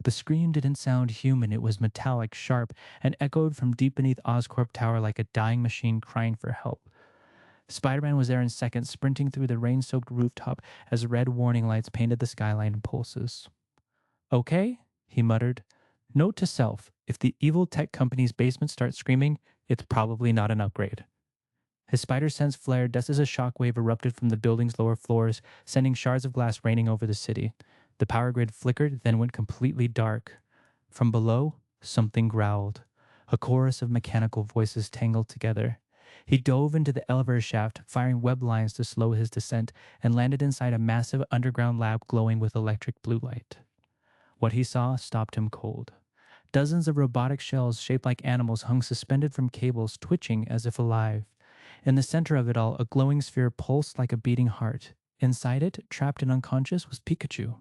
The scream didn't sound human, it was metallic, sharp, and echoed from deep beneath Oscorp Tower like a dying machine crying for help. Spider-Man was there in seconds, sprinting through the rain-soaked rooftop as red warning lights painted the skyline in pulses. Okay, he muttered. Note to self, if the evil tech company's basement starts screaming, it's probably not an upgrade. His spider sense flared just as a shockwave erupted from the building's lower floors, sending shards of glass raining over the city. The power grid flickered, then went completely dark. From below, something growled. A chorus of mechanical voices tangled together. He dove into the elevator shaft, firing web lines to slow his descent, and landed inside a massive underground lab glowing with electric blue light. What he saw stopped him cold. Dozens of robotic shells shaped like animals hung suspended from cables, twitching as if alive. In the center of it all, a glowing sphere pulsed like a beating heart. Inside it, trapped and unconscious, was Pikachu.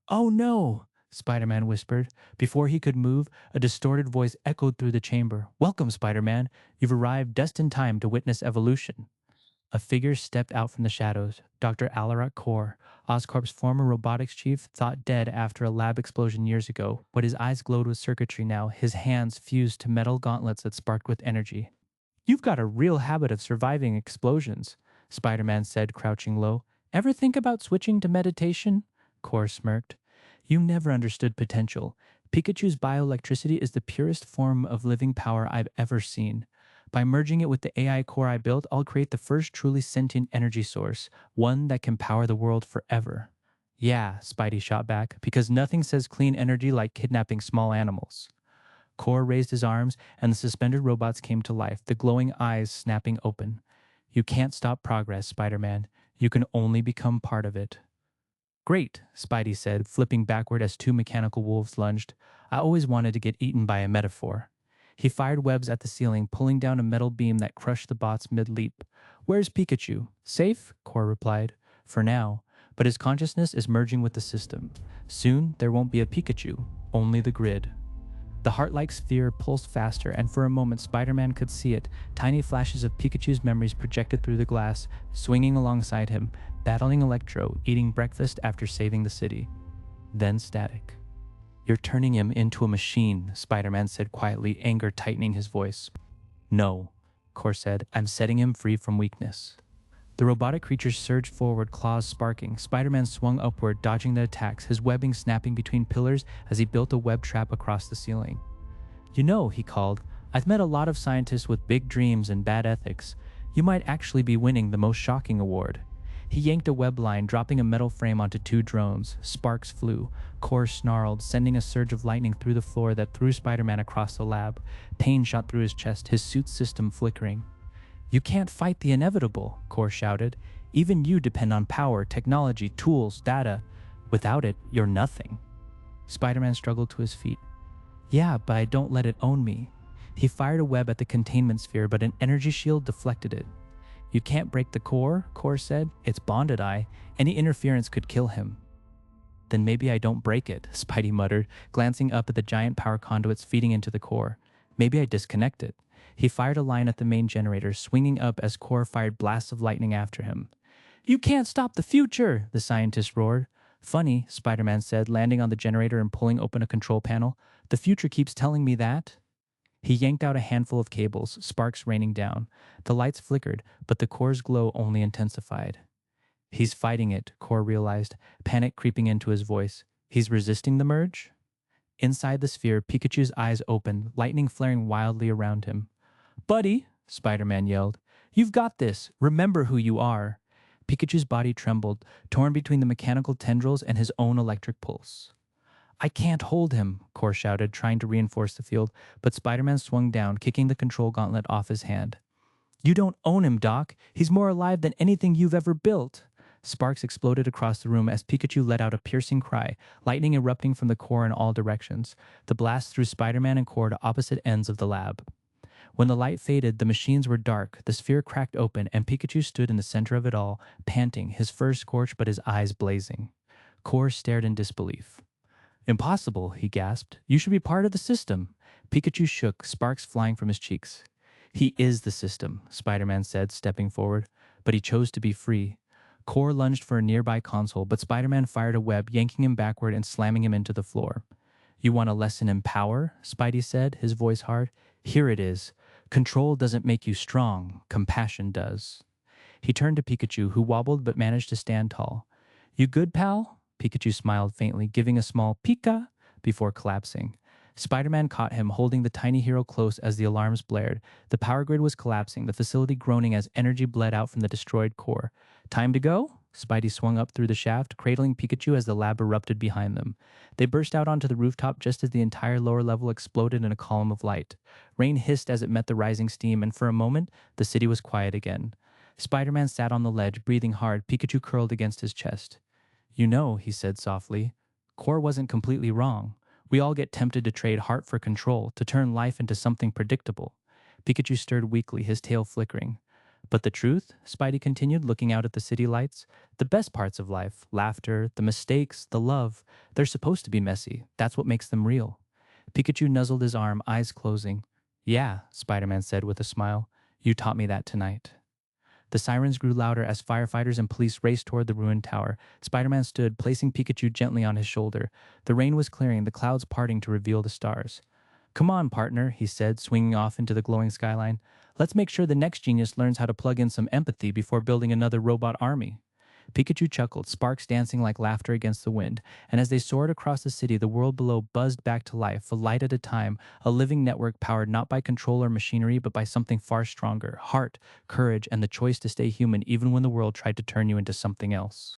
Oh no! Spider-Man whispered. Before he could move, a distorted voice echoed through the chamber. Welcome, Spider-Man. You've arrived just in time to witness evolution. A figure stepped out from the shadows. Dr. Alarak Kaur, Oscorp's former robotics chief, thought dead after a lab explosion years ago, but his eyes glowed with circuitry now, his hands fused to metal gauntlets that sparked with energy. You've got a real habit of surviving explosions, Spider-Man said, crouching low. Ever think about switching to meditation? Kaur smirked. You never understood potential. Pikachu's bioelectricity is the purest form of living power I've ever seen. By merging it with the AI core I built, I'll create the first truly sentient energy source, one that can power the world forever. Yeah, Spidey shot back, because nothing says clean energy like kidnapping small animals. Core raised his arms, and the suspended robots came to life, the glowing eyes snapping open. You can't stop progress, Spider-Man. You can only become part of it. Great, Spidey said, flipping backward as two mechanical wolves lunged. I always wanted to get eaten by a metaphor. He fired webs at the ceiling, pulling down a metal beam that crushed the bots mid-leap. Where's Pikachu? Safe? Core replied. For now. But his consciousness is merging with the system. Soon, there won't be a Pikachu, only the grid. The heart-like sphere pulsed faster, and for a moment Spider-Man could see it, tiny flashes of Pikachu's memories projected through the glass, swinging alongside him, battling Electro, eating breakfast after saving the city. Then static. You're turning him into a machine, Spider-Man said quietly, anger tightening his voice. No, Core said, I'm setting him free from weakness. The robotic creature surged forward, claws sparking. Spider-Man swung upward, dodging the attacks, his webbing snapping between pillars as he built a web trap across the ceiling. You know, he called, I've met a lot of scientists with big dreams and bad ethics. You might actually be winning the most shocking award. He yanked a web line, dropping a metal frame onto two drones. Sparks flew. Core snarled, sending a surge of lightning through the floor that threw Spider-Man across the lab. Pain shot through his chest, his suit system flickering. You can't fight the inevitable, Core shouted. Even you depend on power, technology, tools, data. Without it, you're nothing. Spider-Man struggled to his feet. Yeah, but I don't let it own me. He fired a web at the containment sphere, but an energy shield deflected it. You can't break the core, Core said. It's bonded eye. Any interference could kill him. Then maybe I don't break it, Spidey muttered, glancing up at the giant power conduits feeding into the core. Maybe I disconnect it. He fired a line at the main generator, swinging up as Core fired blasts of lightning after him. You can't stop the future, the scientist roared. Funny, Spider-Man said, landing on the generator and pulling open a control panel. The future keeps telling me that. He yanked out a handful of cables, sparks raining down. The lights flickered, but the core's glow only intensified. He's fighting it, Core realized, panic creeping into his voice. He's resisting the merge? Inside the sphere, Pikachu's eyes opened, lightning flaring wildly around him. Buddy, Spider-Man yelled, you've got this. Remember who you are. Pikachu's body trembled, torn between the mechanical tendrils and his own electric pulse. I can't hold him, Core shouted, trying to reinforce the field, but Spider-Man swung down, kicking the control gauntlet off his hand. You don't own him, Doc. He's more alive than anything you've ever built. Sparks exploded across the room as Pikachu let out a piercing cry, lightning erupting from the core in all directions. The blast threw Spider-Man and Core to opposite ends of the lab. When the light faded, the machines were dark, the sphere cracked open, and Pikachu stood in the center of it all, panting, his fur scorched but his eyes blazing. Core stared in disbelief. Impossible, he gasped. You should be part of the system. Pikachu shook, sparks flying from his cheeks. He is the system, Spider-Man said, stepping forward, but he chose to be free. Core lunged for a nearby console, but Spider-Man fired a web, yanking him backward and slamming him into the floor. You want a lesson in power? Spidey said, his voice hard. Here it is. Control doesn't make you strong, compassion does. He turned to Pikachu, who wobbled but managed to stand tall. You good, pal? Pikachu smiled faintly, giving a small Pika before collapsing. Spider-Man caught him, holding the tiny hero close as the alarms blared. The power grid was collapsing, the facility groaning as energy bled out from the destroyed core. Time to go? Spidey swung up through the shaft, cradling Pikachu as the lab erupted behind them. They burst out onto the rooftop just as the entire lower level exploded in a column of light. Rain hissed as it met the rising steam, and for a moment, the city was quiet again. Spider-Man sat on the ledge, breathing hard, Pikachu curled against his chest. You know, he said softly, Core wasn't completely wrong. We all get tempted to trade heart for control, to turn life into something predictable. Pikachu stirred weakly, his tail flickering. But the truth, Spidey continued, looking out at the city lights, the best parts of life, laughter, the mistakes, the love, they're supposed to be messy. That's what makes them real. Pikachu nuzzled his arm, eyes closing. Yeah, Spider-Man said with a smile. You taught me that tonight. The sirens grew louder as firefighters and police raced toward the ruined tower. Spider-Man stood, placing Pikachu gently on his shoulder. The rain was clearing, the clouds parting to reveal the stars. Come on, partner, he said, swinging off into the glowing skyline. Let's make sure the next genius learns how to plug in some empathy before building another robot army. Pikachu chuckled, sparks dancing like laughter against the wind, and as they soared across the city, the world below buzzed back to life, a light at a time, a living network powered not by control or machinery, but by something far stronger, heart, courage, and the choice to stay human even when the world tried to turn you into something else.